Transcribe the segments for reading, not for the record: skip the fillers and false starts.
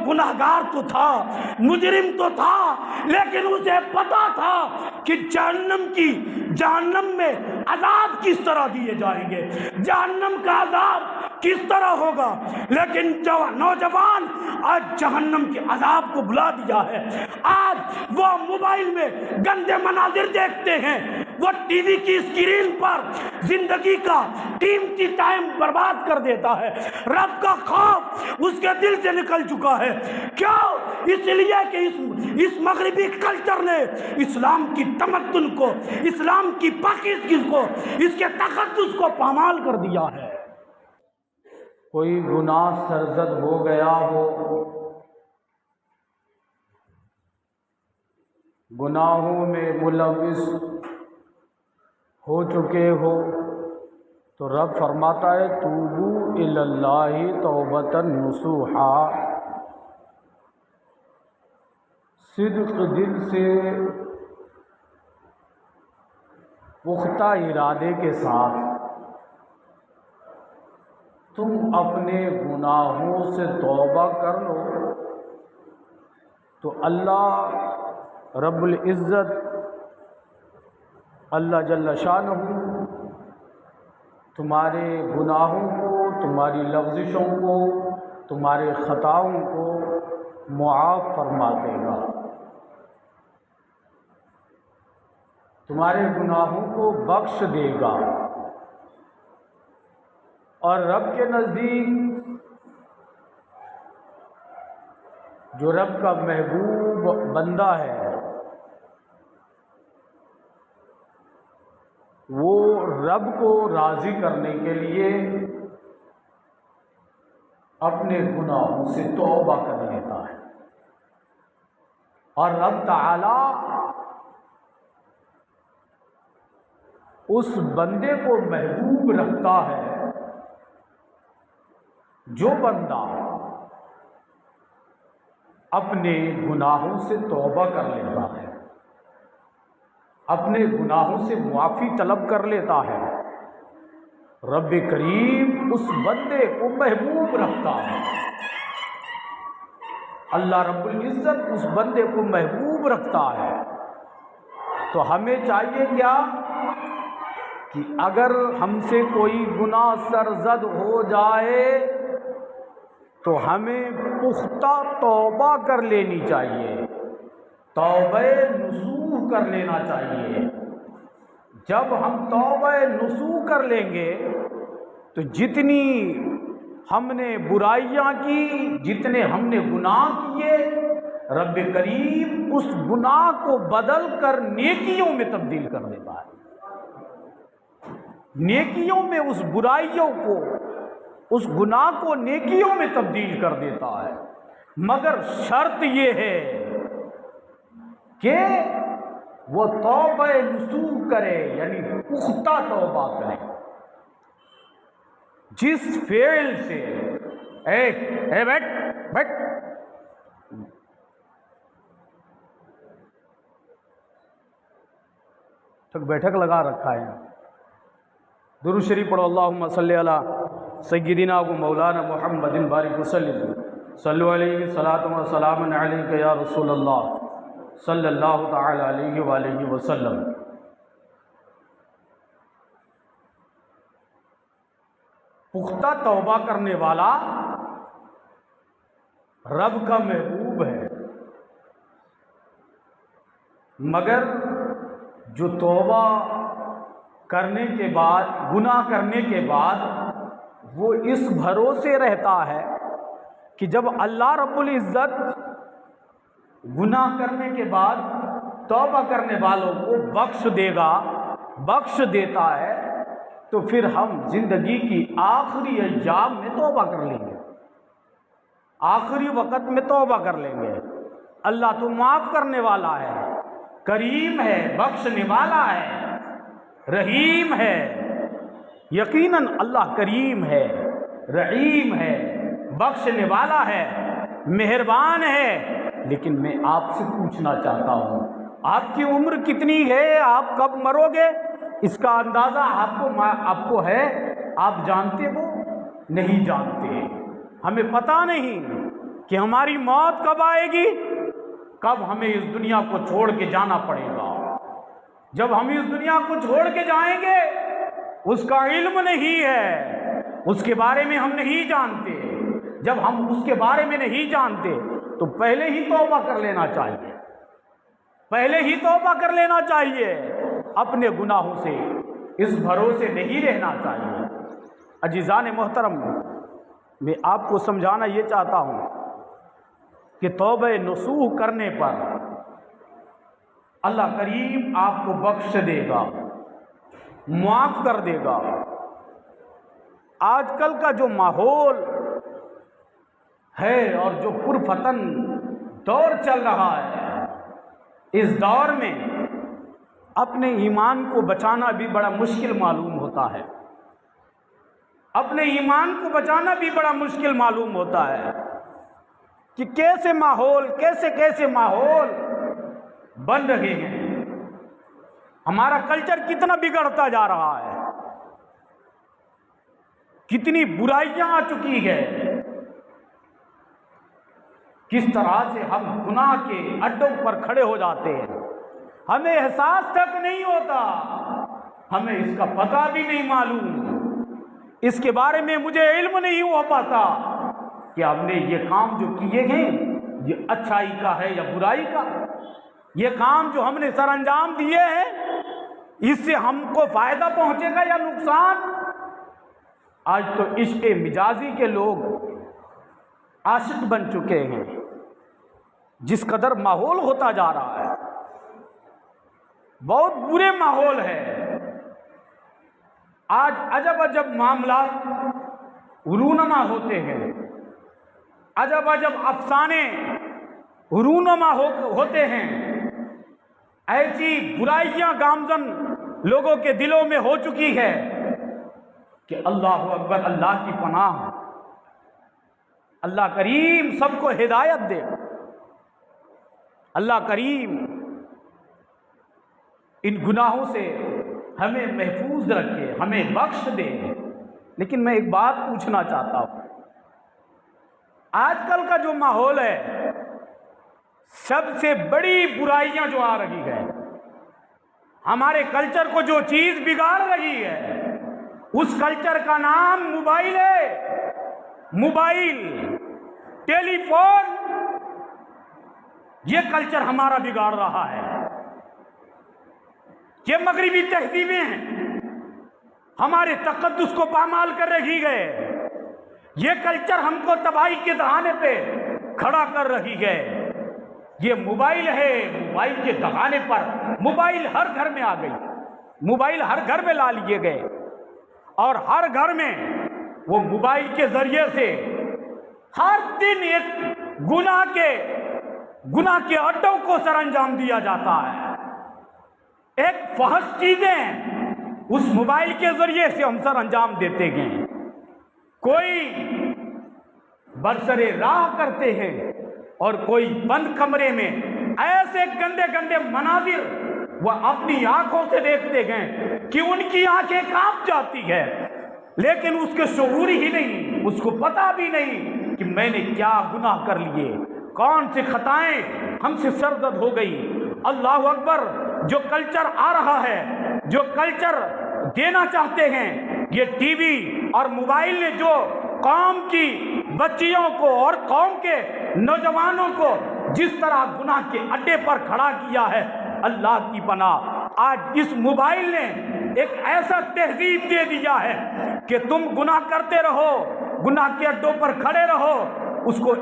گنہگار تو تھا، مجرم تو تھا، لیکن اسے پتا تھا کہ جہنم میں عذاب کس طرح دیے جائیں گے، جہنم کا عذاب کس طرح ہوگا۔ لیکن نوجوان آج جہنم کے عذاب کو بھلا دیا ہے، آج وہ موبائل میں گندے مناظر دیکھتے ہیں، وہ ٹی وی کی اسکرین پر زندگی کا قیمتی ٹائم برباد کر دیتا ہے، رب کا خوف اس کے دل سے نکل چکا ہے۔ کیوں؟ اس لیے کہ اس مغربی کلچر نے اسلام کی تمدن کو، اسلام کی پاکیزگی کو، اس کے تقدس کو پامال کر دیا ہے۔ کوئی گناہ سرزد ہو گیا ہو، گناہوں میں ملوث ہو چکے ہو تو رب فرماتا ہے توبو الی اللہ توبۃ نصوحا، صدق دل سے پختہ ارادے کے ساتھ تم اپنے گناہوں سے توبہ کر لو تو اللہ رب العزت، اللہ جل شانہ تمہارے گناہوں کو، تمہاری لغزشوں کو، تمہارے خطاؤں کو معاف فرما دے گا، تمہارے گناہوں کو بخش دے گا۔ اور رب کے نزدیک جو رب کا محبوب بندہ ہے وہ رب کو راضی کرنے کے لیے اپنے گناہوں سے توبہ کر لیتا ہے، اور رب تعالی اس بندے کو محبوب رکھتا ہے جو بندہ اپنے گناہوں سے توبہ کر لیتا ہے، اپنے گناہوں سے معافی طلب کر لیتا ہے، رب کریم اس بندے کو محبوب رکھتا ہے، اللہ رب العزت اس بندے کو محبوب رکھتا ہے۔ تو ہمیں چاہیے کیا کہ اگر ہم سے کوئی گناہ سرزد ہو جائے تو ہمیں پختہ توبہ کر لینی چاہیے، توبہ نصوح کر لینا چاہیے۔ جب ہم توبہ نصوح کر لیں گے تو جتنی ہم نے برائیاں کی، جتنے ہم نے گناہ کیے، رب کریم اس گناہ کو بدل کر نیکیوں میں تبدیل کر دیتا ہے، نیکیوں میں اس برائیوں کو، اس گناہ کو نیکیوں میں تبدیل کر دیتا ہے، مگر شرط یہ ہے کہ وہ توبہ نصوح کرے، یعنی پختہ توبہ کرے۔ جس فعل سے اے بیٹھ بیٹھک لگا رکھا ہے، درود شریف پڑھو، اللہم صلی علی سیدنا و مولانا محمد بارک وسلم، صلو علیہ صلاۃ و سلام علیک یا رسول اللہ صلی اللہ تعالی علیہ وآلہ وسلم۔ پختہ توبہ کرنے والا رب کا محبوب ہے، مگر جو توبہ کرنے کے بعد، گناہ کرنے کے بعد وہ اس بھروسے رہتا ہے کہ جب اللہ رب العزت گناہ کرنے کے بعد توبہ کرنے والوں کو بخش دے گا، بخش دیتا ہے، تو پھر ہم زندگی کی آخری ایام میں توبہ کر لیں گے، آخری وقت میں توبہ کر لیں گے۔ اللہ تو معاف کرنے والا ہے، کریم ہے، بخشنے والا ہے، رحیم ہے۔ یقیناً اللہ کریم ہے، رحیم ہے، بخشنے والا ہے، مہربان ہے۔ لیکن میں آپ سے پوچھنا چاہتا ہوں، آپ کی عمر کتنی ہے؟ آپ کب مرو گے؟ اس کا اندازہ آپ کو ہے؟ آپ جانتے ہو؟ نہیں جانتے، ہمیں پتہ نہیں۔ کہ ہماری موت کب آئے گی، کب ہمیں اس دنیا کو چھوڑ کے جانا پڑے گا۔ جب ہم اس دنیا کو چھوڑ کے جائیں گے اس کا علم نہیں ہے، اس کے بارے میں ہم نہیں جانتے۔ جب ہم اس کے بارے میں نہیں جانتے تو پہلے ہی توبہ کر لینا چاہیے، پہلے ہی توبہ کر لینا چاہیے، اپنے گناہوں سے اس بھروسے نہیں رہنا چاہیے۔ عزیزان محترم، میں آپ کو سمجھانا یہ چاہتا ہوں کہ توبہ نصوح کرنے پر اللہ کریم آپ کو بخش دے گا، معاف کر دے گا۔ آج کل کا جو ماحول ہے اور جو پرفتن دور چل رہا ہے، اس دور میں اپنے ایمان کو بچانا بھی بڑا مشکل معلوم ہوتا ہے، اپنے ایمان کو بچانا بھی بڑا مشکل معلوم ہوتا ہے کہ کیسے ماحول بن رہے ہیں، ہمارا کلچر کتنا بگڑتا جا رہا ہے، کتنی برائیاں آ چکی ہے، کس طرح سے ہم گناہ کے اڈوں پر کھڑے ہو جاتے ہیں، ہمیں احساس تک نہیں ہوتا، ہمیں اس کا پتہ بھی نہیں معلوم، اس کے بارے میں مجھے علم نہیں ہوا پاتا کہ ہم نے یہ کام جو کیے ہیں یہ اچھائی کا ہے یا برائی کا، یہ کام جو ہم نے سر انجام دیے ہیں اس سے ہم کو فائدہ پہنچے گا یا نقصان۔ آج تو عشق مجازی کے لوگ عاشق بن چکے ہیں، جس قدر ماحول ہوتا جا رہا ہے، بہت برے ماحول ہے۔ آج عجب عجب معاملات رونما ہوتے ہیں، عجب عجب افسانے رونما ہوتے ہیں، ایسی برائیاں گامزن لوگوں کے دلوں میں ہو چکی ہے کہ اللہ اکبر، اللہ کی پناہ، اللہ کریم سب کو ہدایت دے، اللہ کریم ان گناہوں سے ہمیں محفوظ رکھے، ہمیں بخش دے۔ لیکن میں ایک بات پوچھنا چاہتا ہوں، آج کل کا جو ماحول ہے، سب سے بڑی برائیاں جو آ رہی ہے، ہمارے کلچر کو جو چیز بگاڑ رہی ہے، اس کلچر کا نام موبائل ہے، موبائل، ٹیلی فون، یہ کلچر ہمارا بگاڑ رہا ہے۔ یہ مغربی تہذیبیں ہمارے تقدس کو پامال کر رہی ہے، یہ کلچر ہم کو تباہی کے دہانے پہ کھڑا کر رہی ہے۔ یہ موبائل ہے، موبائل کے دہانے پر موبائل ہر گھر میں آ گئی، موبائل ہر گھر میں لا لیے گئے، اور ہر گھر میں وہ موبائل کے ذریعے سے ہر دن ایک گناہ کے اڈوں کو سر انجام دیا جاتا ہے۔ ایک فحش چیزیں اس موبائل کے ذریعے سے ہم سر انجام دیتے گئے، کوئی برسرے راہ کرتے ہیں اور کوئی بند کمرے میں ایسے گندے گندے مناظر وہ اپنی آنکھوں سے دیکھتے گئے کہ ان کی آنکھیں کانپ جاتی ہے، لیکن اس کے شعور ہی نہیں، اس کو پتہ بھی نہیں کہ میں نے کیا گناہ کر لیے، کون سی خطائیں ہم سے سرزد ہو گئی۔ اللہ اکبر، جو کلچر آ رہا ہے، جو کلچر دینا چاہتے ہیں، یہ ٹی وی اور موبائل نے جو قوم کی بچیوں کو اور قوم کے نوجوانوں کو جس طرح گناہ کے اڈے پر کھڑا کیا ہے، اللہ کی پناہ، آج اس موبائل نے ایک ایسا تہذیب دے دیا ہے کہ تم گناہ کرتے رہو، گناہ کے اڈوں پر کھڑے رہو، اس کو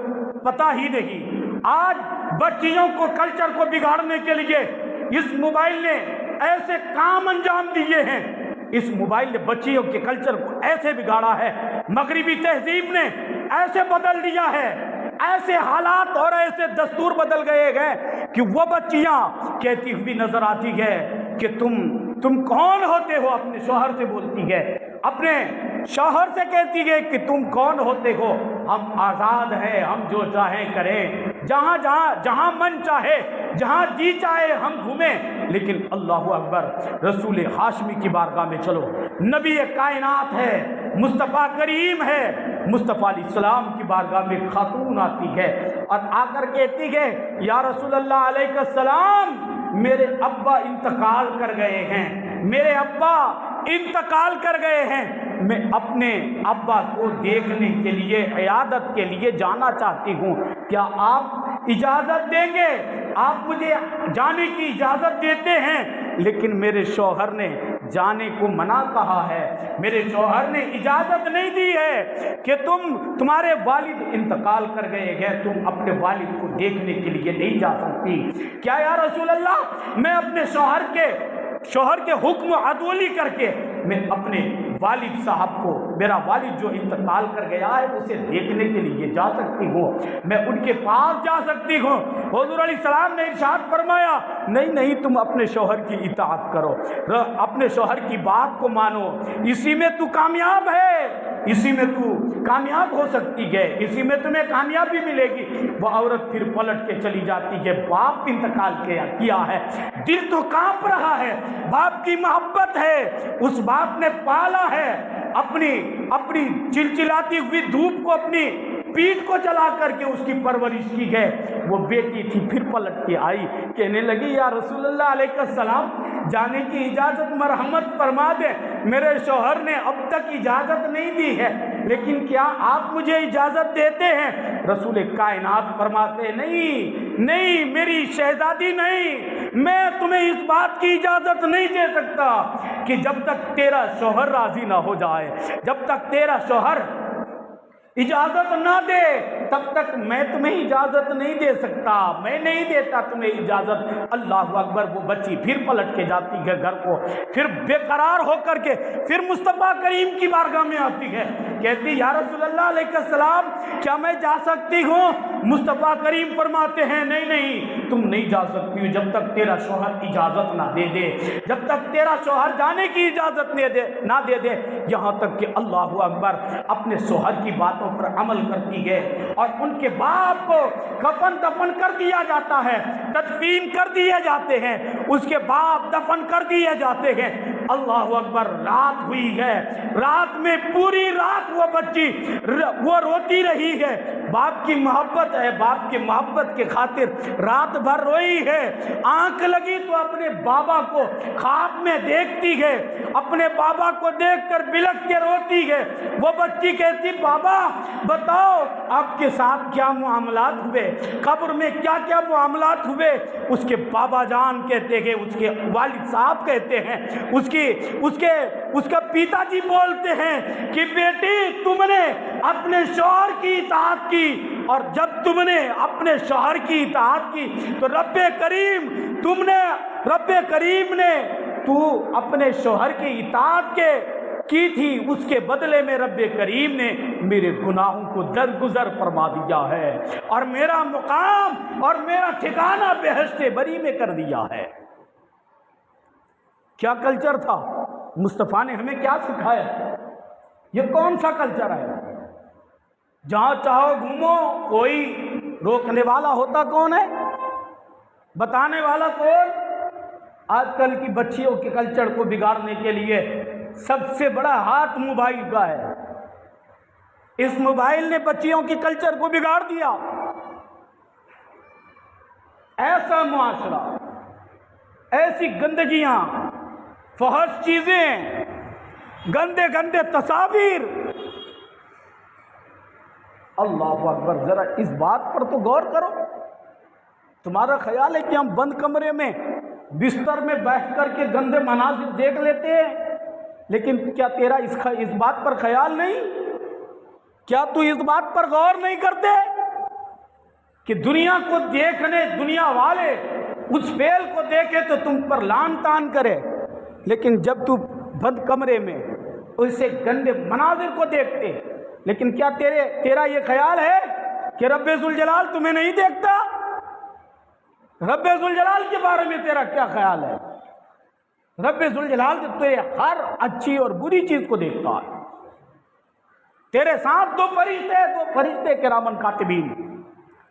پتہ ہی نہیں۔ آج بچیوں کو کلچر کو بگاڑنے کے لیے اس موبائل نے ایسے کام انجام دیے ہیں، اس موبائل نے بچیوں کے کلچر کو ایسے بگاڑا ہے، مغربی تہذیب نے ایسے بدل دیا ہے، ایسے حالات اور ایسے دستور بدل گئے ہیں کہ وہ بچیاں کہتی ہوئی نظر آتی ہے کہ تم کون ہوتے ہو، اپنے شوہر سے بولتی ہے، اپنے شوہر سے کہتی ہے کہ تم کون ہوتے ہو، ہم آزاد ہیں، ہم جو چاہیں کریں، جہاں من چاہے، جہاں جی چاہے ہم گھومیں۔ لیکن اللہ اکبر، رسول ہاشمی کی بارگاہ میں چلو، نبی کائنات ہے، مصطفیٰ کریم ہے، مصطفیٰ علیہ السلام کی بارگاہ میں خاتون آتی ہے اور آ کر کہتی ہے یا رسول اللہ علیہ السلام میرے ابا انتقال کر گئے ہیں، میرے ابا انتقال کر گئے ہیں، میں اپنے ابا کو دیکھنے کے لیے عیادت کے لیے جانا چاہتی ہوں، کیا آپ اجازت دیں گے؟ آپ مجھے جانے کی اجازت دیتے ہیں؟ لیکن میرے شوہر نے جانے کو منع کہا ہے، میرے شوہر نے اجازت نہیں دی ہے کہ تمہارے والد انتقال کر گئے ہیں، تم اپنے والد کو دیکھنے کے لیے نہیں جا سکتی۔ کیا یا رسول اللہ میں اپنے شوہر کے حکم عدولی کر کے میں اپنے والد صاحب کو، میرا والد جو انتقال کر گیا ہے اسے دیکھنے کے لیے جا سکتی ہوں، میں ان کے پاس جا سکتی ہوں؟ حضور علیہ السلام نے ارشاد فرمایا نہیں، تم اپنے شوہر کی اطاعت کرو، اپنے شوہر کی بات کو مانو، اسی میں تو کامیاب ہے، اسی میں تو کامیاب ہو سکتی ہے، اسی میں تمہیں کامیابی ملے گی۔ وہ عورت پھر پلٹ کے چلی جاتی ہے، باپ انتقال کیا ہے، دل تو کانپ رہا ہے، باپ کی محبت ہے، اس باپ نے پالا ہے، اپنی چلچلاتی ہوئی دھوپ کو اپنی پیٹھ کو چلا کر کے اس کی پرورش کی ہے، وہ بیٹی تھی، پھر پلٹ کے آئی، کہنے لگی یا رسول اللہ علیہ السلام جانے کی اجازت مرحمت فرما دے، میرے شوہر نے اب تک اجازت نہیں دی ہے، لیکن کیا آپ مجھے اجازت دیتے ہیں؟ رسول کائنات فرماتے نہیں میری شہزادی نہیں، میں تمہیں اس بات کی اجازت نہیں دے سکتا کہ جب تک تیرا شوہر راضی نہ ہو جائے، جب تک تیرا شوہر اجازت نہ دے تب تک میں تمہیں اجازت نہیں دے سکتا، میں نہیں دیتا تمہیں اجازت۔ اللہ اکبر، وہ بچی پھر پلٹ کے جاتی ہے گھر کو، پھر بے قرار ہو کر کے پھر مصطفیٰ کریم کی بارگاہ میں آتی ہے، کہتی یا رسول اللہ علیہ السلام کیا میں جا سکتی ہوں؟ مصطفیٰ کریم فرماتے ہیں نہیں تم نہیں جا سکتی ہو جب تک تیرا شوہر اجازت نہ دے دے، جب تک تیرا شوہر جانے کی اجازت نہ دے دے، یہاں تک کہ اللہ اکبر اپنے شوہر کی باتوں پر عمل کرتی ہے اور ان کے باپ کو کفن دفن کر دیا جاتا ہے، تدفین کر دیے جاتے ہیں، اس کے باپ دفن کر دیے جاتے ہیں۔ اللہ اکبر، رات ہوئی ہے، رات میں پوری رات وہ بچی وہ روتی رہی ہے، باپ کی محبت ہے، باپ کی محبت کے خاطر رات بھر روئی ہے، آنکھ لگی تو اپنے بابا کو خواب میں دیکھتی ہے، اپنے بابا کو دیکھ کر بلک کے روتی ہے۔ وہ بچی کہتی بابا بتاؤ آپ کے ساتھ کیا معاملات ہوئے، قبر میں کیا کیا معاملات ہوئے؟ اس کے بابا جان کہتے ہیں، اس کے والد صاحب کہتے ہیں، اس کا پیتا جی بولتے ہیں کہ بیٹی تم نے اپنے شوہر کی اطاعت کی، اور جب تم نے اپنے شوہر کی اطاعت کی تو رب کریم نے تو اپنے شوہر کی اطاعت کی تھی، اس کے بدلے میں رب کریم نے میرے گناہوں کو درگزر فرما دیا ہے اور میرا مقام اور میرا ٹھکانہ بہشت بری میں کر دیا ہے۔ کیا کلچر تھا؟ مصطفیٰ نے ہمیں کیا سکھایا؟ یہ کون سا کلچر ہے؟ جہاں چاہو گھومو، کوئی روکنے والا ہوتا کون ہے؟ بتانے والا کون؟ آج کل کی بچیوں کے کلچر کو بگاڑنے کے لیے سب سے بڑا ہاتھ موبائل کا ہے۔ اس موبائل نے بچیوں کی کلچر کو بگاڑ دیا۔ ایسا معاشرہ، ایسی گندگیاں، فحش چیزیں، گندے گندے تصاویر۔ اللہ اکبر، ذرا اس بات پر تو غور کرو۔ تمہارا خیال ہے کہ ہم بند کمرے میں بستر میں بیٹھ کر کے گندے مناظر دیکھ لیتے ہیں، لیکن کیا تیرا اس بات پر خیال نہیں؟ کیا تو اس بات پر غور نہیں کرتے کہ دنیا کو دیکھنے، دنیا والے اس فعل کو دیکھے تو تم پر لعن طعن کرے، لیکن جب تو بند کمرے میں اسے گندے مناظر کو دیکھتے، لیکن کیا تیرا یہ خیال ہے کہ رب ذوالجلال تمہیں نہیں دیکھتا؟ رب ذوالجلال کے بارے میں تیرا کیا خیال ہے؟ رب ذوالجلال تو ہر اچھی اور بری چیز کو دیکھتا ہے۔ تیرے ساتھ دو فرشتے کرامن کاتبین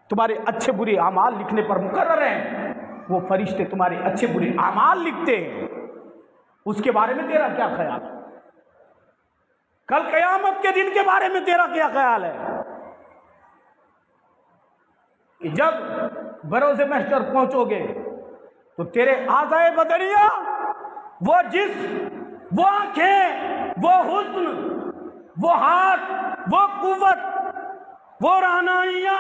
تمہارے اچھے برے اعمال لکھنے پر مقرر ہیں، وہ فرشتے تمہارے اچھے برے اعمال لکھتے ہیں، اس کے بارے میں تیرا کیا خیال ہے؟ کل قیامت کے دن کے بارے میں تیرا کیا خیال ہے کہ جب بروز محشر پہنچو گے تو تیرے اعضائے بدنیہ، وہ جسم، وہ آنکھیں، وہ حسن، وہ ہاتھ، وہ قوت، وہ رہنمائیاں،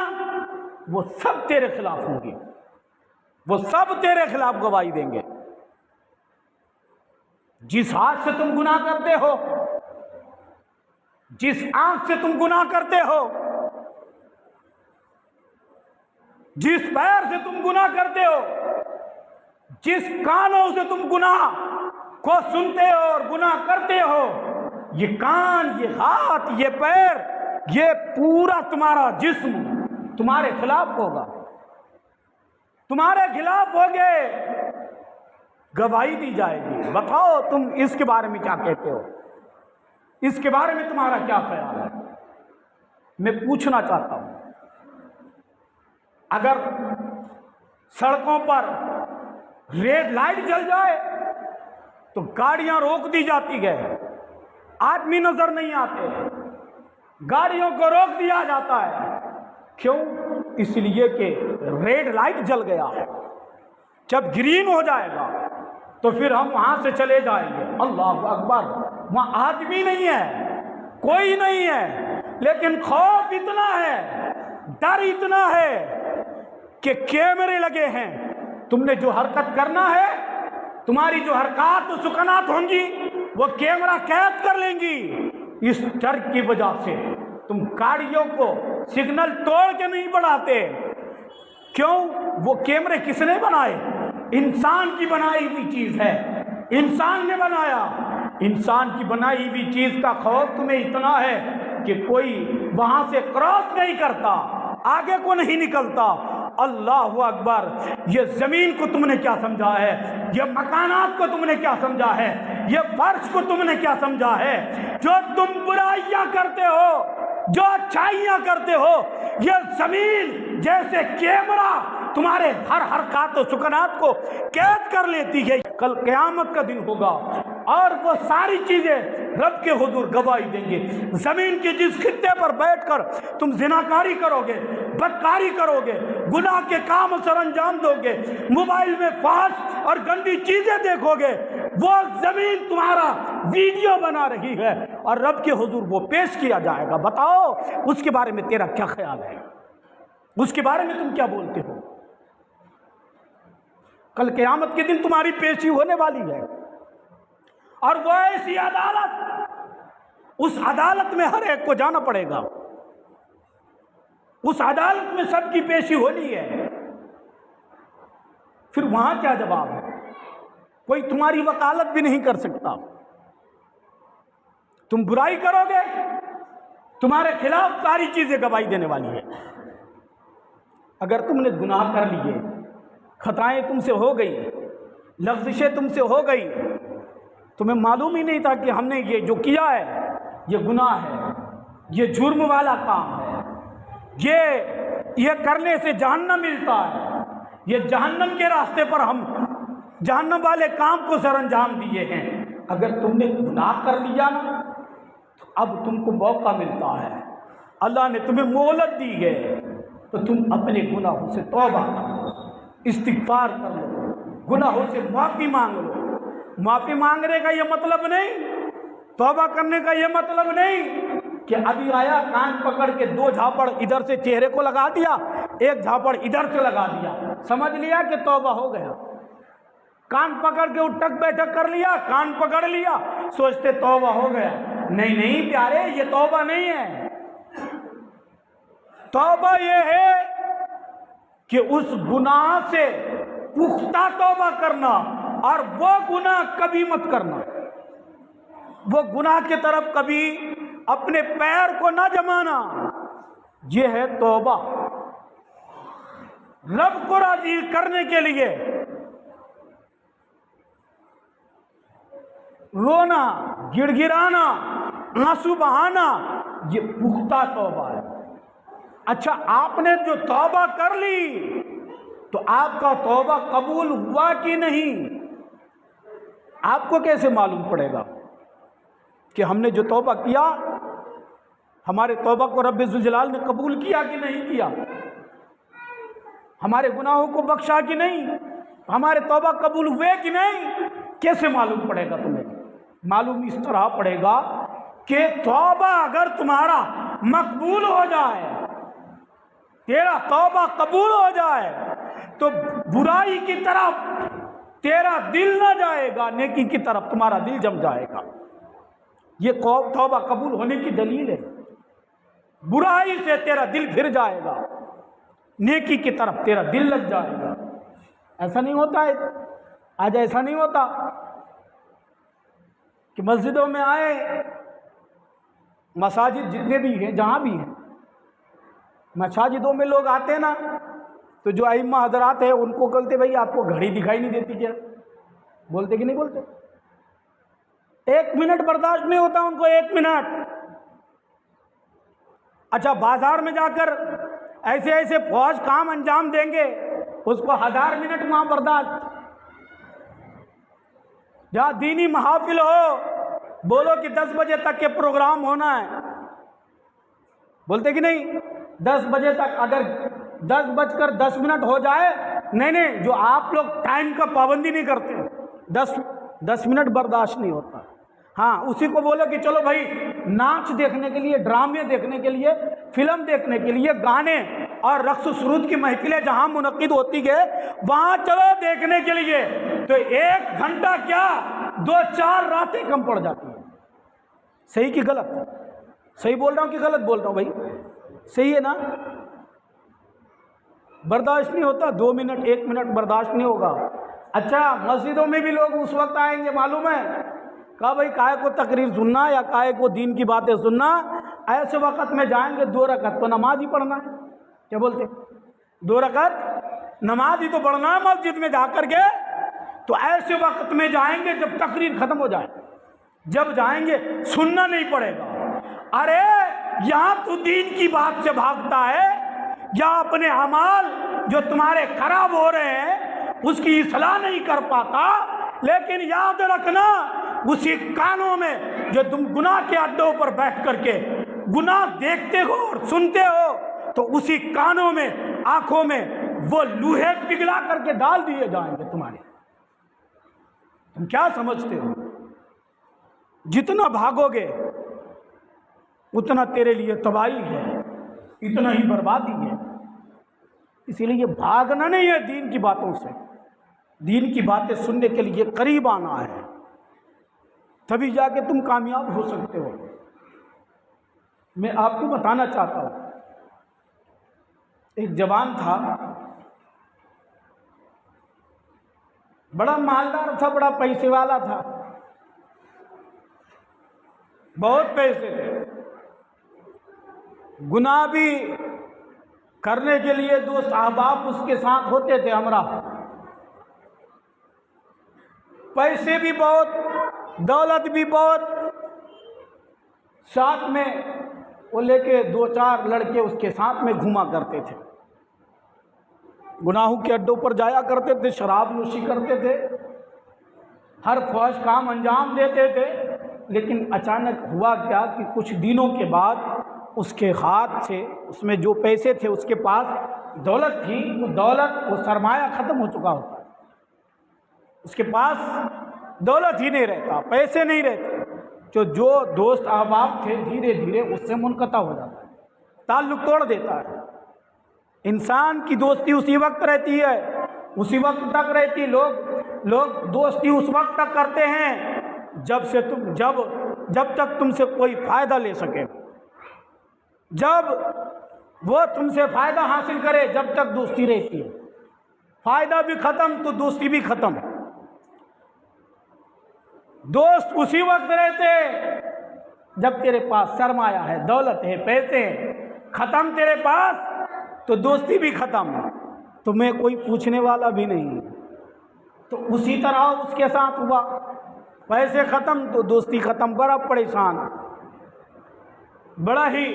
وہ سب تیرے خلاف ہوں گی، وہ سب تیرے خلاف گواہی دیں گے۔ جس ہاتھ سے تم گناہ کرتے ہو، جس آنکھ سے تم گناہ کرتے ہو، جس پیر سے تم گناہ کرتے ہو، جس کانوں سے تم گناہ کو سنتے ہو اور گناہ کرتے ہو، یہ کان، یہ ہاتھ، یہ پیر، یہ پورا تمہارا جسم تمہارے خلاف ہوگا، تمہارے خلاف ہوگے، گواہی دی جائے گی۔ بتاؤ تم اس کے بارے میں کیا کہتے ہو؟ اس کے بارے میں تمہارا کیا خیال ہے؟ میں پوچھنا چاہتا ہوں، اگر سڑکوں پر ریڈ لائٹ جل جائے تو گاڑیاں روک دی جاتی ہے، آدمی نظر نہیں آتے، گاڑیوں کو روک دیا جاتا ہے، کیوں؟ اس لیے کہ ریڈ لائٹ جل گیا ہے، جب گرین ہو جائے گا تو پھر ہم وہاں سے چلے جائیں گے۔ اللہ اکبر، وہاں آدمی نہیں ہے، کوئی نہیں ہے، لیکن خوف اتنا ہے، ڈر اتنا ہے کہ کیمرے لگے ہیں، تم نے جو حرکت کرنا ہے، تمہاری جو حرکات و سکنات ہوں گی وہ کیمرہ قید کر لیں گی۔ اس ڈر کی وجہ سے تم گاڑیوں کو سگنل توڑ کے نہیں بڑھاتے، کیوں؟ وہ کیمرے کس نے بنائے؟ انسان کی بنائی ہوئی چیز ہے، انسان نے بنایا، انسان کی بنائی ہوئی چیز کا خوف تمہیں اتنا ہے کہ کوئی وہاں سے کراس نہیں کرتا، آگے کو نہیں نکلتا۔ اللہ اکبر، یہ زمین کو تم نے کیا سمجھا ہے؟ یہ مکانات کو تم نے کیا سمجھا ہے؟ یہ فرش کو تم نے کیا سمجھا ہے؟ جو تم برائیاں کرتے ہو، جو اچھائیاں کرتے ہو، یہ زمین جیسے کیمرہ تمہارے ہر حرکات و سکنات کو قید کر لیتی ہے۔ کل قیامت کا دن ہوگا اور وہ ساری چیزیں رب کے حضور گواہی دیں گے۔ زمین کے جس خطے پر بیٹھ کر تم زناکاری کرو گے، بدکاری کرو گے، گناہ کے کام سر انجام دو گے، موبائل میں فحش اور گندی چیزیں دیکھو گے، وہ زمین تمہارا ویڈیو بنا رہی ہے اور رب کے حضور وہ پیش کیا جائے گا۔ بتاؤ اس کے بارے میں تیرا کیا خیال ہے؟ اس کے بارے میں تم کیا بولتے ہو؟ کل قیامت کے دن تمہاری پیشی ہونے والی ہے اور وہ ایسی عدالت، اس عدالت میں ہر ایک کو جانا پڑے گا، اس عدالت میں سب کی پیشی ہونی ہے۔ پھر وہاں کیا جواب ہے؟ کوئی تمہاری وکالت بھی نہیں کر سکتا۔ تم برائی کرو گے، تمہارے خلاف ساری چیزیں گواہی دینے والی ہے۔ اگر تم نے گناہ کر لیے، خطائیں تم سے ہو گئی، لغزشیں تم سے ہو گئی، تمہیں معلوم ہی نہیں تھا کہ ہم نے یہ جو کیا ہے یہ گناہ ہے، یہ جرم والا کام ہے، یہ کرنے سے جہنم ملتا ہے، یہ جہنم کے راستے پر ہم جہنم والے کام کو سر انجام دیے ہیں۔ اگر تم نے گناہ کر لیا نا تو اب تم کو موقع ملتا ہے، اللہ نے تمہیں مہلت دی ہے، تو تم اپنے گناہوں سے توبہ کر لو، استغفار کر لو، گناہوں سے معافی مانگ لو۔ معافی مانگنے کا یہ مطلب نہیں، توبہ کرنے کا یہ مطلب نہیں کہ ابھی آیا کان پکڑ کے دو جھاپڑ ادھر سے چہرے کو لگا دیا، ایک جھاپڑ ادھر سے لگا دیا، سمجھ لیا کہ توبہ ہو گیا۔ کان پکڑ کے اٹھک بیٹھک کر لیا، کان پکڑ لیا، سوچتے توبہ ہو گیا۔ نہیں نہیں پیارے، یہ توبہ نہیں ہے۔ توبہ یہ ہے کہ اس گناہ سے پختہ توبہ کرنا، اور وہ گناہ کبھی مت کرنا، وہ گناہ کی طرف کبھی اپنے پیر کو نہ جمانا۔ یہ ہے توبہ۔ رب کو راضی کرنے کے لیے رونا، گڑ گڑانا، آنسو بہانا، یہ پختہ توبہ ہے۔ اچھا، آپ نے جو توبہ کر لی تو آپ کا توبہ قبول ہوا کہ نہیں، آپ کو کیسے معلوم پڑے گا؟ کہ ہم نے جو توبہ کیا ہمارے توبہ کو رب ذوالجلال نے قبول کیا کہ نہیں کیا، ہمارے گناہوں کو بخشا کہ نہیں، ہمارے توبہ قبول ہوئے کہ نہیں؟ کیسے معلوم پڑے گا تمہیں؟ معلوم اس طرح پڑے گا کہ توبہ اگر تمہارا مقبول ہو جائے، تیرا توبہ قبول ہو جائے، تو برائی کی طرف تیرا دل نہ جائے گا، نیکی کی طرف تمہارا دل جم جائے گا۔ یہ توبہ قبول ہونے کی دلیل ہے۔ برائی سے تیرا دل پھر جائے گا، نیکی کی طرف تیرا دل لگ جائے گا۔ ایسا نہیں ہوتا ہے آج، ایسا نہیں ہوتا کہ مسجدوں میں آئے، مساجد جتنے بھی ہیں جہاں بھی ہیں، مساجدوں میں لوگ آتے نا تو جو ائمہ حضرات ہیں ان کو کہتے بھائی آپ کو گھڑی دکھائی نہیں دیتی کیا؟ بولتے کہ نہیں بولتے؟ 1 منٹ برداشت نہیں ہوتا ان کو، 1 منٹ۔ اچھا بازار میں جا کر ایسے ایسے فوج کام انجام دیں گے، اس کو 1000 منٹ وہاں برداشت۔ جہاں دینی محافل ہو، بولو کہ 10 بجے تک کے پروگرام ہونا ہے، بولتے کہ نہیں؟ 10 بجے تک، اگر 10:10 ہو جائے، نہیں، جو آپ لوگ ٹائم کا پابندی نہیں کرتے، 10 منٹ برداشت نہیں ہوتا۔ ہاں اسی کو بولو کہ چلو بھائی ناچ دیکھنے کے لیے، ڈرامے دیکھنے کے لیے، فلم دیکھنے کے لیے، گانے اور رقص و سرود کی محفلیں جہاں منعقد ہوتی ہے وہاں چلو دیکھنے کے لیے، تو 1 گھنٹہ کیا 2-4 راتیں کم پڑ جاتی ہیں۔ صحیح کہ غلط؟ صحیح بول رہا ہوں کہ غلط بول رہا ہوں بھائی؟ صحیح ہے نا؟ برداشت نہیں ہوتا، 2 منٹ 1 منٹ برداشت نہیں ہوگا۔ اچھا مسجدوں میں بھی لوگ اس وقت آئیں گے، معلوم ہے، کہا بھائی کائے کو تقریر سننا یا کائے کو دین کی باتیں سننا، ایسے وقت میں جائیں گے 2 رکعت تو نماز ہی پڑھنا ہے۔ کیا بولتے؟ 2 رکعت نماز ہی تو پڑھنا ہے مسجد میں جا کر کے، تو ایسے وقت میں جائیں گے جب تقریر ختم ہو جائے، جب جائیں گے سننا نہیں پڑے گا۔ ارے یہاں تو دین کی بات سے بھاگتا ہے، یا اپنے اعمال جو تمہارے خراب ہو رہے ہیں اس کی اصلاح نہیں کر پاتا، لیکن یاد رکھنا اسی کانوں میں جو تم گناہ کے اڈوں پر بیٹھ کر کے گناہ دیکھتے ہو اور سنتے ہو، تو اسی کانوں میں، آنکھوں میں وہ لوہے پگھلا کر کے ڈال دیے جائیں گے تمہارے۔ تم کیا سمجھتے ہو؟ جتنا بھاگو گے اتنا تیرے لیے تباہی ہے، اتنا ہی بربادی ہے۔ اسی لیے بھاگنا نہیں ہے دین کی باتوں سے، دین کی باتیں سننے کے لیے قریب آنا ہے، تبھی جا کے تم کامیاب ہو سکتے ہو۔ میں آپ کو بتانا چاہتا ہوں، ایک جوان تھا، بڑا مالدار تھا، بڑا پیسے والا تھا، بہت پیسے تھے، گناہ بھی کرنے کے لیے دوست احباب اس کے ساتھ ہوتے تھے ہمراہ، پیسے بھی بہت، دولت بھی بہت، ساتھ میں وہ لے کے 2-4 لڑکے اس کے ساتھ میں گھوما کرتے تھے، گناہوں کے اڈوں پر جایا کرتے تھے، شراب نوشی کرتے تھے، ہر فحش کام انجام دیتے تھے۔ لیکن اچانک ہوا کیا کہ کچھ دنوں کے بعد اس کے ہاتھ سے، اس میں جو پیسے تھے، اس کے پاس دولت تھی، وہ دولت، وہ سرمایہ ختم ہو چکا ہوتا ہے، اس کے پاس دولت ہی نہیں رہتا، پیسے نہیں رہتے، جو دوست احباب تھے دھیرے دھیرے اس سے منقطع ہو جاتا ہے، تعلق توڑ دیتا ہے۔ انسان کی دوستی اسی وقت رہتی ہے، اسی وقت تک رہتی، لوگ دوستی اس وقت تک کرتے ہیں جب تک تم سے کوئی فائدہ لے سکے، جب وہ تم سے فائدہ حاصل کرے جب تک دوستی رہتی ہے، فائدہ بھی ختم تو دوستی بھی ختم۔ دوست اسی وقت رہتے جب تیرے پاس سرمایہ ہے، دولت ہے، پیسے ہیں، ختم تیرے پاس تو دوستی بھی ختم، تمہیں کوئی پوچھنے والا بھی نہیں۔ تو اسی طرح اس کے ساتھ ہوا، پیسے ختم تو دوستی ختم، بڑا پریشان، بڑا ہی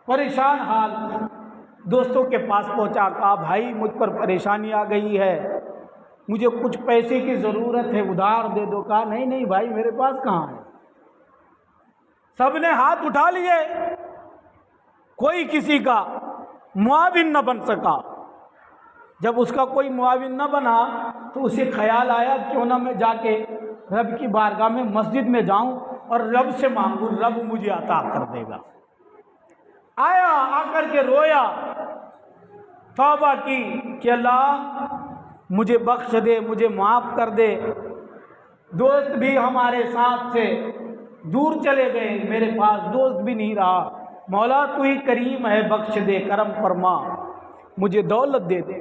پریشان حال، دوستوں کے پاس پہنچا، کہا بھائی مجھ پر پریشانی آ گئی ہے، مجھے کچھ پیسے کی ضرورت ہے، ادھار دے دو۔ کہا نہیں بھائی میرے پاس کہاں ہے، سب نے ہاتھ اٹھا لیے، کوئی کسی کا معاون نہ بن سکا۔ جب اس کا کوئی معاون نہ بنا تو اسے خیال آیا کیوں نہ میں جا کے رب کی بارگاہ میں مسجد میں جاؤں اور رب سے مانگوں، رب مجھے عطا کر دے گا۔ آیا، آ کر کے رویا، توبہ کی کہ اللہ مجھے بخش دے، مجھے معاف کر دے۔ دوست بھی ہمارے ساتھ سے دور چلے گئے، میرے پاس دوست بھی نہیں رہا۔ مولا تو ہی کریم ہے، بخش دے، کرم فرما، مجھے دولت دے دے۔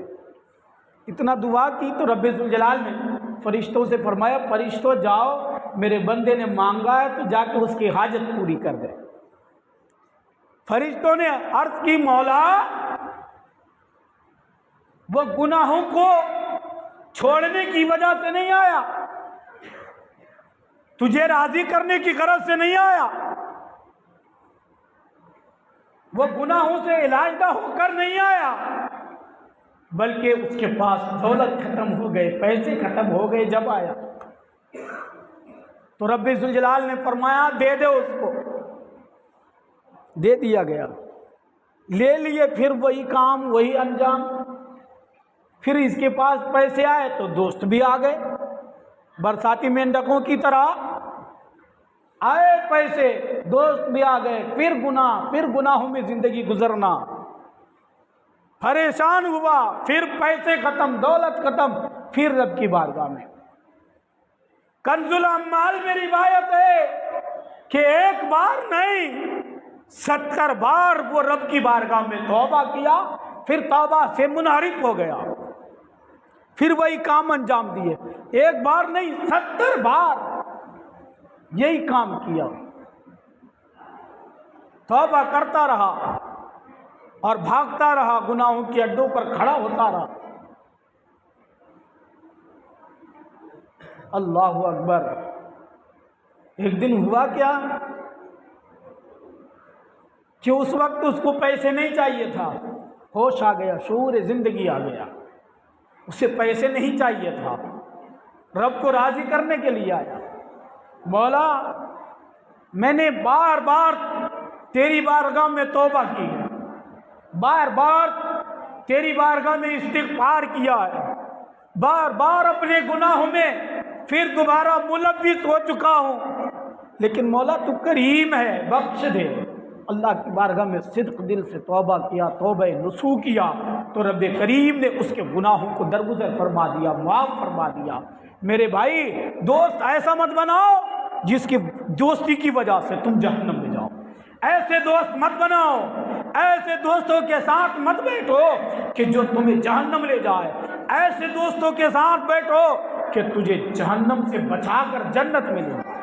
اتنا دعا کی تو رب ذوالجلال نے فرشتوں سے فرمایا، فرشتوں جاؤ، میرے بندے نے مانگا ہے تو جا کے اس کی حاجت پوری کر دے۔ فرشتوں نے عرض کی، مولا وہ گناہوں کو چھوڑنے کی وجہ سے نہیں آیا، تجھے راضی کرنے کی غرض سے نہیں آیا، وہ گناہوں سے علاحدہ ہو کر نہیں آیا، بلکہ اس کے پاس دولت ختم ہو گئے، پیسے ختم ہو گئے جب آیا۔ تو رب ذوالجلال نے فرمایا دے دے اس کو، دے دیا گیا، لے لیے، پھر وہی کام وہی انجام۔ پھر اس کے پاس پیسے آئے تو دوست بھی آ گئے، برساتی مینڈکوں کی طرح آئے پیسے، دوست بھی آ گئے، پھر گناہوں میں زندگی گزرنا، پریشان ہوا، پھر پیسے ختم، دولت ختم، پھر رب کی بارگاہ میں۔ کنز الاموال میں روایت ہے کہ ایک بار نہیں 70 بار وہ رب کی بارگاہ میں توبہ کیا، پھر توبہ سے منحرف ہو گیا، پھر وہی کام انجام دیے۔ ایک بار نہیں 70 بار یہی کام کیا، توبہ کرتا رہا اور بھاگتا رہا، گناہوں کے اڈوں پر کھڑا ہوتا رہا۔ اللہ اکبر۔ ایک دن ہوا کیا کہ اس وقت اس کو پیسے نہیں چاہیے تھا، ہوش آ گیا، شعور زندگی آ گیا، اسے پیسے نہیں چاہیے تھا، رب کو راضی کرنے کے لیے آیا، مولا میں نے بار بار تیری بارگاہ میں توبہ کی ہے، بار بار تیری بارگاہ میں استغفار کیا ہے، بار بار اپنے گناہوں میں پھر دوبارہ ملوث ہو چکا ہوں، لیکن مولا تو کریم ہے، بخش دے۔ اللہ کی بارگاہ میں صدق دل سے توبہ کیا، توبہ نصوح کیا تو رب کریم نے اس کے گناہوں کو درگزر فرما دیا، معاف فرما دیا۔ میرے بھائی، دوست ایسا مت بناؤ جس کی دوستی کی وجہ سے تم جہنم میں جاؤ، ایسے دوست مت بناؤ، ایسے دوستوں کے ساتھ مت بیٹھو کہ جو تمہیں جہنم لے جائے، ایسے دوستوں کے ساتھ بیٹھو کہ تجھے جہنم سے بچا کر جنت ملے۔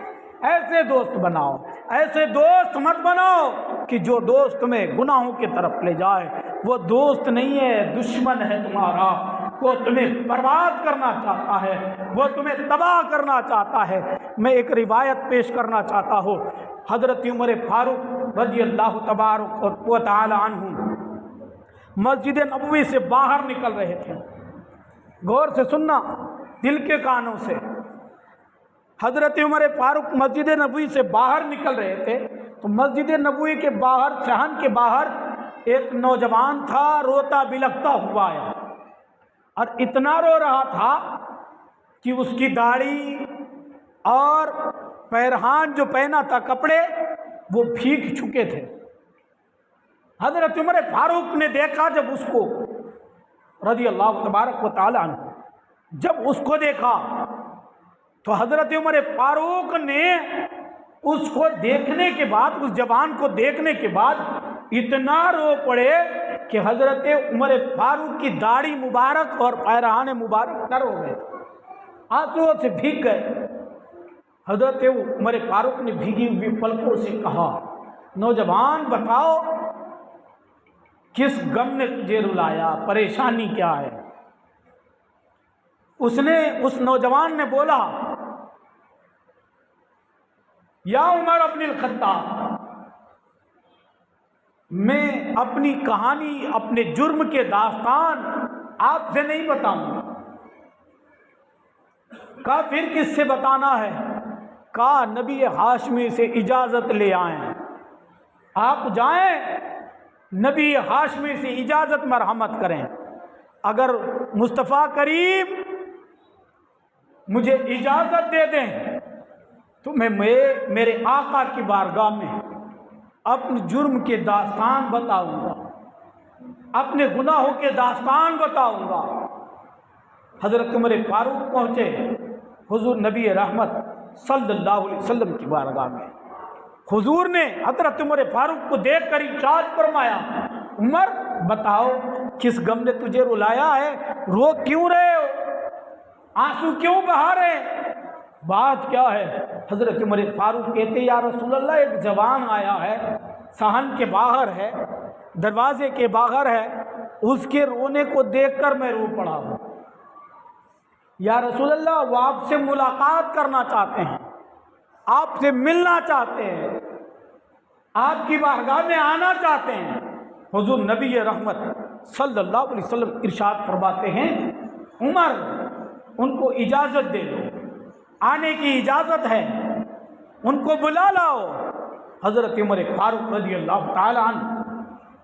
ایسے دوست بناؤ، ایسے دوست مت بناؤ کہ جو دوست تمہیں گناہوں کی طرف لے جائے، وہ دوست نہیں ہے، دشمن ہے تمہارا، وہ تمہیں برباد کرنا چاہتا ہے، وہ تمہیں تباہ کرنا چاہتا ہے۔ میں ایک روایت پیش کرنا چاہتا ہوں، حضرت عمر فاروق رضی اللہ تبارک و تعالی عنہ مسجد نبوی سے باہر نکل رہے تھے، غور سے سننا دل کے کانوں سے۔ حضرت عمر فاروق مسجد نبوی سے باہر نکل رہے تھے تو مسجد نبوی کے باہر، صحن کے باہر ایک نوجوان تھا، روتا بلکتا ہوا آیا اور اتنا رو رہا تھا کہ اس کی داڑھی اور پیرہان جو پہنا تھا کپڑے وہ بھیگ چکے تھے۔ حضرت عمر فاروق نے دیکھا، جب اس کو رضی اللہ تبارک و تعالی عنہ جب اس کو دیکھا تو حضرت عمر فاروق نے اس کو دیکھنے کے بعد، اس جوان کو دیکھنے کے بعد اتنا رو پڑے کہ حضرت عمر فاروق کی داڑھی مبارک اور پیرہان مبارک تر ہو گئے، آنسوؤں سے بھیگ گئے۔ حضرت عمر فاروق نے بھیگی ہوئی پلکوں سے کہا، نوجوان بتاؤ کس غم نے تجھے رلایا، پریشانی کیا ہے؟ اس نوجوان نے بولا، یا عمر ابن الخطاب، میں اپنی کہانی، اپنے جرم کے داستان آپ سے نہیں بتاؤں گا۔ کہا پھر کس سے بتانا ہے؟ کہا نبی ہاشمی سے اجازت لے آئیں، آپ جائیں نبی ہاشمی سے اجازت مرحمت کریں، اگر مصطفیٰ کریم مجھے اجازت دے دیں تو میں میرے آقا کی بارگاہ میں اپنے جرم کے داستان بتاؤں گا، اپنے گناہوں کے داستان بتاؤں گا۔ حضرت عمر فاروق پہنچے حضور نبی رحمت صلی اللہ علیہ وسلم کی بارگاہ میں۔ حضور نے حضرت عمر فاروق کو دیکھ کر ارشاد فرمایا، عمر بتاؤ کس غم نے تجھے رلایا ہے، رو کیوں رہے ہو، آنسو کیوں بہا رہے ہیں، بات کیا ہے؟ حضرت عمر فاروق کہتے یا رسول اللہ ایک جوان آیا ہے، صحن کے باہر ہے، دروازے کے باہر ہے، اس کے رونے کو دیکھ کر میں رو پڑا ہوں۔ یا رسول اللہ وہ آپ سے ملاقات کرنا چاہتے ہیں، آپ سے ملنا چاہتے ہیں، آپ کی بارگاہ میں آنا چاہتے ہیں۔ حضور نبی رحمت صلی اللہ علیہ وسلم ارشاد فرماتے ہیں، عمر ان کو اجازت دے دو، آنے کی اجازت ہے، ان کو بلا لاؤ۔ حضرت عمر فاروق رضی اللہ تعالیٰ عنہ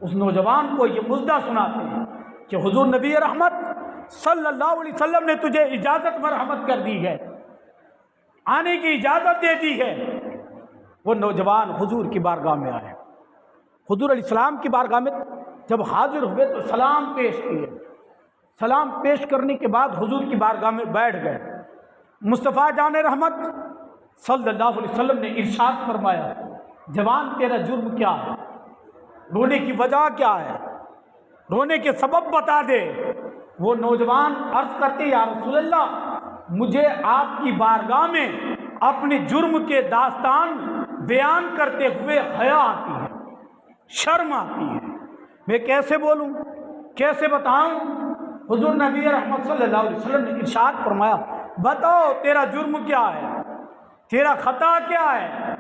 اس نوجوان کو یہ مژدہ سناتے ہیں کہ حضور نبی رحمت صلی اللہ علیہ وسلم نے تجھے اجازت مرحمت کر دی ہے، آنے کی اجازت دے دی ہے۔ وہ نوجوان حضور کی بارگاہ میں آئے، حضور علیہ السلام کی بارگاہ میں جب حاضر ہوئے تو سلام پیش کیے، سلام پیش کرنے کے بعد حضور کی بارگاہ میں بیٹھ گئے۔ مصطفیٰ جان رحمت صلی اللہ علیہ وسلم نے ارشاد فرمایا، جوان تیرا جرم کیا ہے، رونے کی وجہ کیا ہے، رونے کے سبب بتا دے۔ وہ نوجوان عرض کرتے یا رسول اللہ مجھے آپ کی بارگاہ میں اپنے جرم کے داستان بیان کرتے ہوئے حیا آتی ہے، شرم آتی ہے، میں کیسے بولوں، کیسے بتاؤں؟ حضور نبی رحمت صلی اللہ علیہ وسلم نے ارشاد فرمایا، بتاؤ تیرا جرم کیا ہے، تیرا خطا کیا ہے۔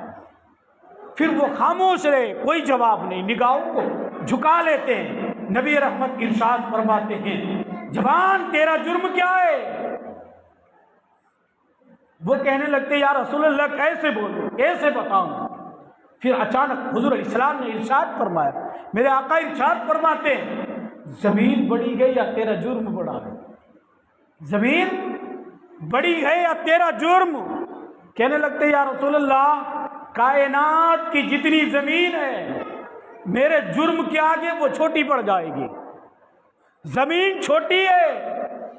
پھر وہ خاموش رہے، کوئی جواب نہیں، نگاہوں کو جھکا لیتے ہیں۔ نبی رحمت ارشاد فرماتے ہیں، جوان تیرا جرم کیا ہے؟ وہ کہنے لگتے یا رسول اللہ کیسے بولوں، کیسے بتاؤں؟ پھر اچانک حضور علیہ السلام نے ارشاد فرمایا، میرے آقا ارشاد فرماتے ہیں، زمین بڑی ہے یا تیرا جرم بڑا ہے، زمین بڑی ہے یا تیرا جرم؟ کہنے لگتے یا رسول اللہ کائنات کی جتنی زمین ہے میرے جرم کے آگے وہ چھوٹی پڑ جائے گی، زمین چھوٹی ہے،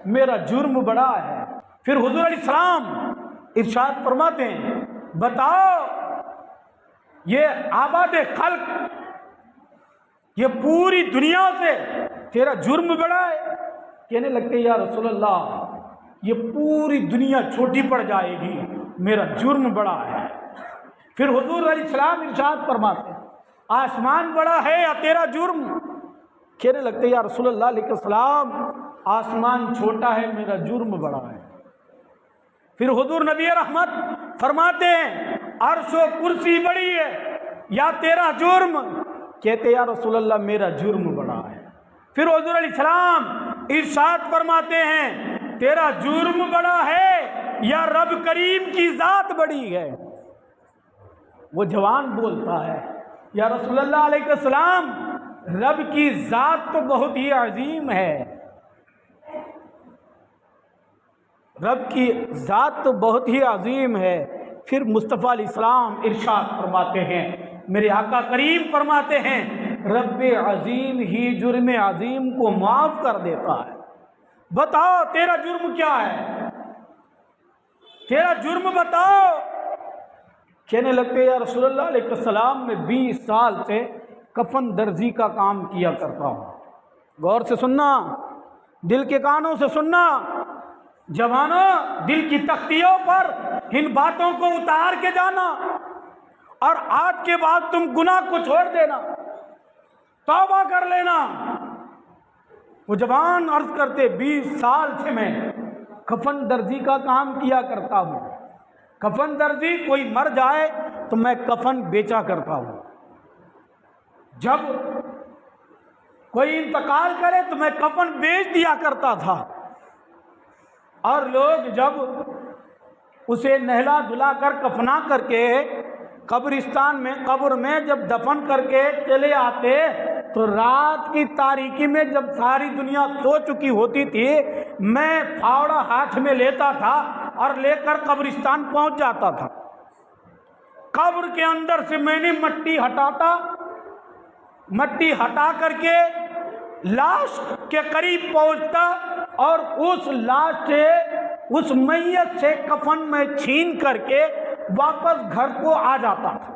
میرا جرم بڑا ہے۔ پھر حضور علیہ السلام ارشاد فرماتے ہیں، بتاؤ یہ آباد خلق، یہ پوری دنیا سے تیرا جرم بڑا ہے؟ کہنے لگتے یا رسول اللہ یہ پوری دنیا چھوٹی پڑ جائے گی، میرا جرم بڑا ہے۔ پھر حضور علیہ السلام ارشاد فرماتے ہیں، آسمان بڑا ہے یا تیرا جرم؟ کہنے لگتے یا رسول اللہ علیہ السلام آسمان چھوٹا ہے، میرا جرم بڑا ہے۔ پھر حضور نبی رحمت فرماتے ہیں، عرش و کرسی بڑی ہے یا تیرا جرم؟ کہتے یا رسول اللہ میرا جرم بڑا ہے۔ پھر حضور علیہ السلام ارشاد فرماتے ہیں، تیرا جرم بڑا ہے یا رب کریم کی ذات بڑی ہے؟ وہ جوان بولتا ہے، یا رسول اللہ علیہ السلام رب کی ذات تو بہت ہی عظیم ہے، رب کی ذات تو بہت ہی عظیم ہے۔ پھر مصطفیٰ علیہ السلام ارشاد فرماتے ہیں، میرے آقا کریم فرماتے ہیں، رب عظیم ہی جرم عظیم کو معاف کر دیتا ہے۔ بتاؤ تیرا جرم کیا ہے، تیرا جرم بتاؤ۔ کہنے لگتے یا رسول اللہ علیہ السلام میں 20 سال سے کفن درزی کا کام کیا کرتا ہوں۔ غور سے سننا، دل کے کانوں سے سننا، جوانوں دل کی تختیوں پر ان باتوں کو اتار کے جانا، اور آج کے بعد تم گناہ کو چھوڑ دینا، توبہ کر لینا۔ وہ جوان عرض کرتے 20 سال سے میں کفن درزی کا کام کیا کرتا ہوں، کفن درزی کوئی مر جائے تو میں کفن بیچا کرتا ہوں، جب کوئی انتقال کرے تو میں کفن بیچ دیا کرتا تھا، اور لوگ جب اسے نہلا دھلا کر کفنا کر کے قبرستان میں قبر میں جب دفن کر کے چلے آتے تو رات کی تاریکی میں جب ساری دنیا سو چکی ہوتی تھی میں پھاوڑا ہاتھ میں لیتا تھا اور لے کر قبرستان پہنچ جاتا تھا. قبر کے اندر سے میں نے مٹی ہٹا کر کے لاش کے قریب پہنچتا اور اس لاش سے اس میت سے کفن میں چھین کر کے واپس گھر کو آ جاتا تھا.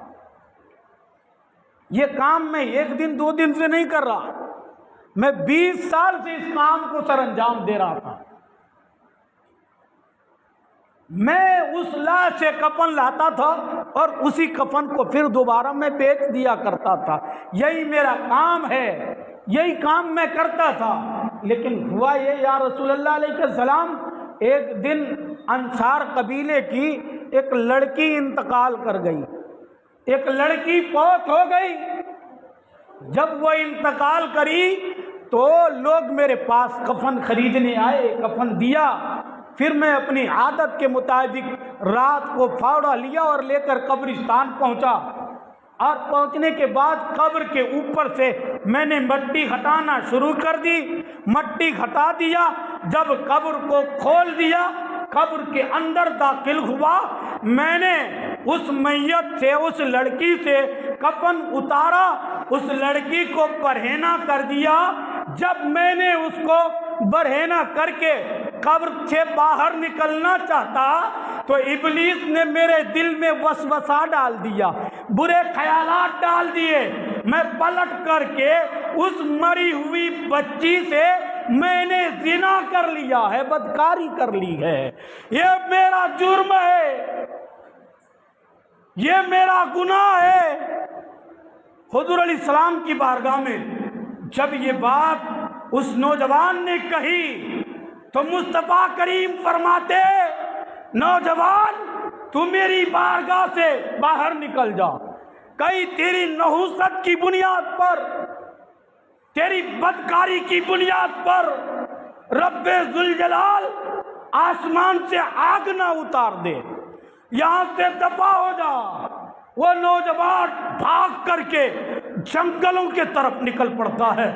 یہ کام میں ایک دن دو دن سے نہیں کر رہا، میں 20 سال سے اس کام کو سر انجام دے رہا تھا. میں اس لاش سے کفن لاتا تھا اور اسی کفن کو پھر دوبارہ میں بیچ دیا کرتا تھا. یہی میرا کام ہے، یہی کام میں کرتا تھا. لیکن ہوا یہ یا رسول اللہ علیہ السلام، ایک دن انصار قبیلے کی ایک لڑکی انتقال کر گئی، ایک لڑکی فوت ہو گئی. جب وہ انتقال کری تو لوگ میرے پاس کفن خریدنے آئے، کفن دیا. پھر میں اپنی عادت کے مطابق رات کو پھاوڑا لیا اور لے کر قبرستان پہنچا، اور پہنچنے کے بعد قبر کے اوپر سے میں نے مٹی ہٹانا شروع کر دی. مٹی ہٹا دیا. جب قبر کو کھول دیا، قبر کے اندر داخل ہوا، میں نے اس میت سے، اس لڑکی سے کفن اتارا، اس لڑکی کو برہنہ کر دیا. جب میں نے اس کو برہنہ کر کے قبر سے باہر نکلنا چاہتا تو ابلیس نے میرے دل میں وسوسہ ڈال دیا، برے خیالات ڈال دیے. میں پلٹ کر کے اس مری ہوئی بچی سے میں نے زنا کر لیا ہے، بدکاری کر لی ہے. یہ میرا جرم ہے، یہ میرا گناہ ہے. حضور علیہ السلام کی بارگاہ میں جب یہ بات اس نوجوان نے کہی تو مصطفیٰ کریم فرماتے، نوجوان تو میری بارگاہ سے باہر نکل جا. کہیں تیری نحوست کی بنیاد پر، تیری بدکاری کی بنیاد پر رب ذوالجلال آسمان سے آگ نہ اتار دے. یہاں سے دفع ہو جا. وہ نوجوان بھاگ کر کے جنگلوں کے طرف نکل پڑتا ہے،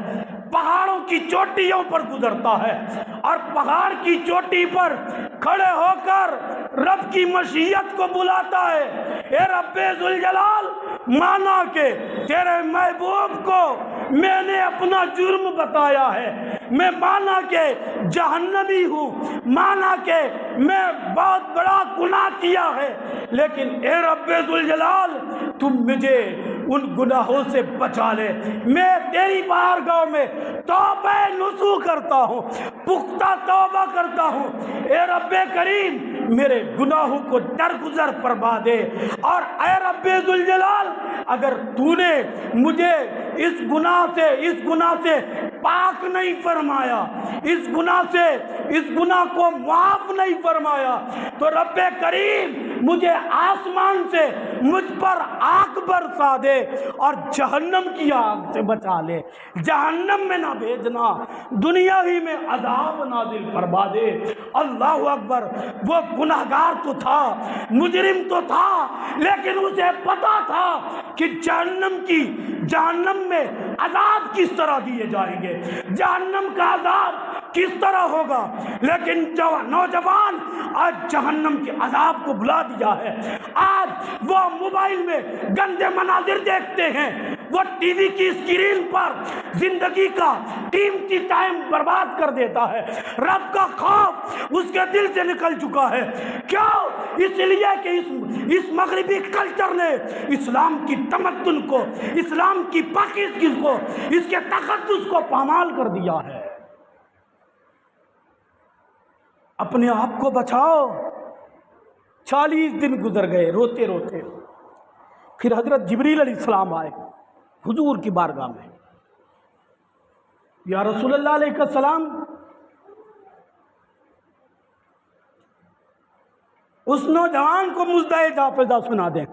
پہاڑوں کی چوٹیوں پر گزرتا ہے اور پہاڑ کی چوٹی پر کھڑے ہو کر رب کی مشیت کو بلاتا ہے. اے رب ذوالجلال، مانا کہ تیرے محبوب کو میں نے اپنا جرم بتایا ہے، میں مانا کہ جہنمی ہوں، مانا کہ میں بہت بڑا گناہ کیا ہے، لیکن اے رب ذوالجلال تم مجھے ان گناہوں سے بچا لے. میں تیری بارگاہ میں توبہ نصوح کرتا ہوں، پختہ توبہ کرتا ہوں. اے رب کریم میرے گناہوں کو درگزر فرما دے. اور اے رب ذوالجلال اگر تو نے مجھے اس گناہ سے پاک نہیں فرمایا، اس گناہ کو معاف نہیں فرمایا، تو رب کریم مجھے آسمان سے مجھ پر آگ برسا دے اور جہنم کی آگ سے بچا لے. جہنم میں نہ بھیجنا، دنیا ہی میں عذاب نازل فرما دے. اللہ اکبر. وہ گناہگار تو تھا، مجرم تو تھا، لیکن اسے پتا تھا کہ جہنم میں عذاب کس طرح دیے جائیں گے، جہنم کا عذاب کس طرح ہوگا. لیکن نوجوان آج جہنم کے عذاب کو بلا دیا ہے. آج وہ موبائل میں گندے مناظر دیکھتے ہیں، وہ ٹی وی کی اسکرین پر زندگی کا قیمتی ٹائم برباد کر دیتا ہے. رب کا خوف اس کے دل سے نکل چکا ہے. کیوں؟ اس لیے کہ اس مغربی کلچر نے اسلام کی تمدن کو، اسلام کی پاکیزگی کو، اس کے تقدس کو پامال کر دیا ہے. اپنے آپ کو بچاؤ. 40 دن گزر گئے روتے روتے. پھر حضرت جبریل علیہ السلام آئے حضور کی بارگاہ میں. یا رسول اللہ علیہ السلام، اس نوجوان کو مزدہ جافدہ سنا دیں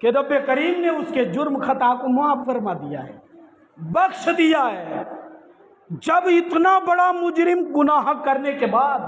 کہ رب کریم نے اس کے جرم خطا کو معاف فرما دیا ہے، بخش دیا ہے. جب اتنا بڑا مجرم گناہ کرنے کے بعد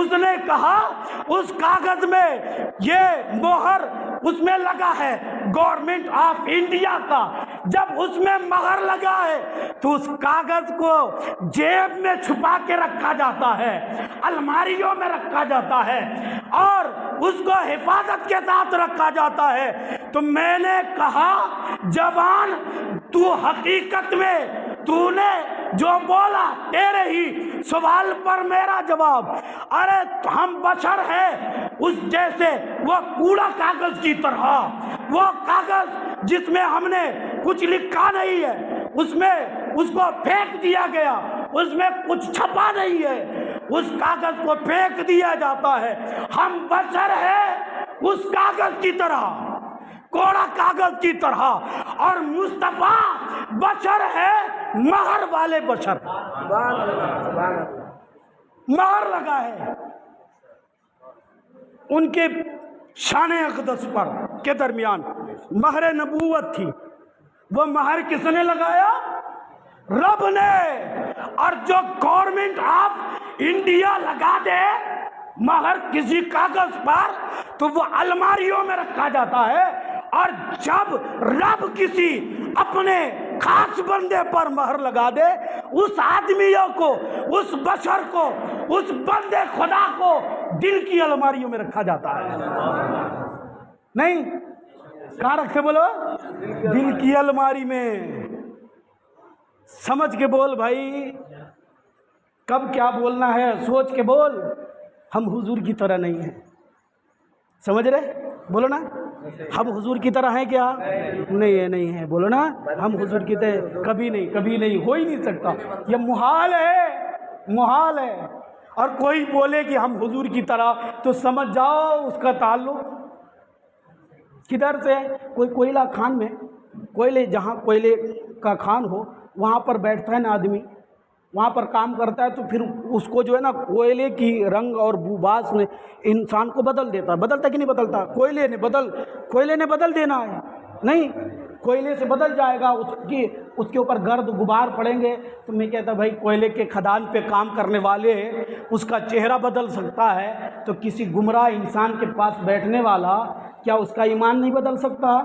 اس نے کہا اس کاغذ میں یہ مہر اس میں لگا ہے گورنمنٹ آف انڈیا کا، جب اس میں مہر لگا ہے تو اس کاغذ کو جیب میں چھپا کے رکھا جاتا ہے، الماریوں میں رکھا جاتا ہے اور اس کو حفاظت کے ساتھ رکھا جاتا ہے۔ تو میں نے کہا جوان تو حقیقت میں تو نے جو بولا تیرے ہی سوال پر میرا جواب، ارے ہم بشر ہیں اس جیسے، وہ کوڑا کاغذ کی طرح، وہ کاغذ جس میں ہم نے کچھ لکھا نہیں ہے اس میں اس کو پھینک دیا گیا، اس میں کچھ چھپا نہیں ہے، اس کاغذ کو پھینک دیا جاتا ہے۔ ہم بشر ہیں اس کاغذ کی طرح، کوڑا کاغذ کی طرح، اور مصطفیٰ بشر ہے مہر والے بشر، مہر لگا ہے ان کے شان اقدس پر کے درمیان، مہر نبوت تھی، وہ مہر کس نے لگایا؟ رب نے۔ اور جو گورنمنٹ آف انڈیا لگا دے مہر کسی کاغذ پر تو وہ الماریوں میں رکھا جاتا ہے، اور جب رب کسی اپنے خاص بندے پر مہر لگا دے اس آدمیوں کو، اس بشر کو، اس بندے خدا کو دل کی الماریوں میں رکھا جاتا ہے۔ نہیں کہاں رکھتے بولو؟ دل کی الماری میں۔ سمجھ کے بول بھائی، کب کیا بولنا ہے سوچ کے بول۔ ہم حضور کی طرح نہیں ہیں، سمجھ رہے؟ بولو نا، ہم حضور کی طرح ہیں کیا؟ نہیں ہیں، بولو نا، ہم حضور کی طرح کبھی نہیں، ہو ہی نہیں سکتا، یہ محال ہے۔ اور کوئی بولے کہ ہم حضور کی طرح تو سمجھ جاؤ اس کا تعلق کدھر سے ہے؟ کوئی کوئلہ خان میں، جہاں کوئلے کا خان ہو وہاں پر بیٹھتا ہے نا آدمی، وہاں پر کام کرتا ہے تو پھر اس کو جو ہے نا کوئلے کی رنگ اور بوباس میں انسان کو بدل دیتا ہے۔ بدلتا کہ نہیں بدلتا؟ کوئلے نے بدل دینا ہے، نہیں کوئلے سے بدل جائے گا، اس کے اوپر گرد غبار پڑیں گے تو میں کہتا بھائی کوئلے کے کھدان پہ کام کرنے والے اس کا چہرہ بدل سکتا ہے تو کسی گمراہ انسان کے پاس بیٹھنے والا کیا اس کا ایمان نہیں بدل سکتا؟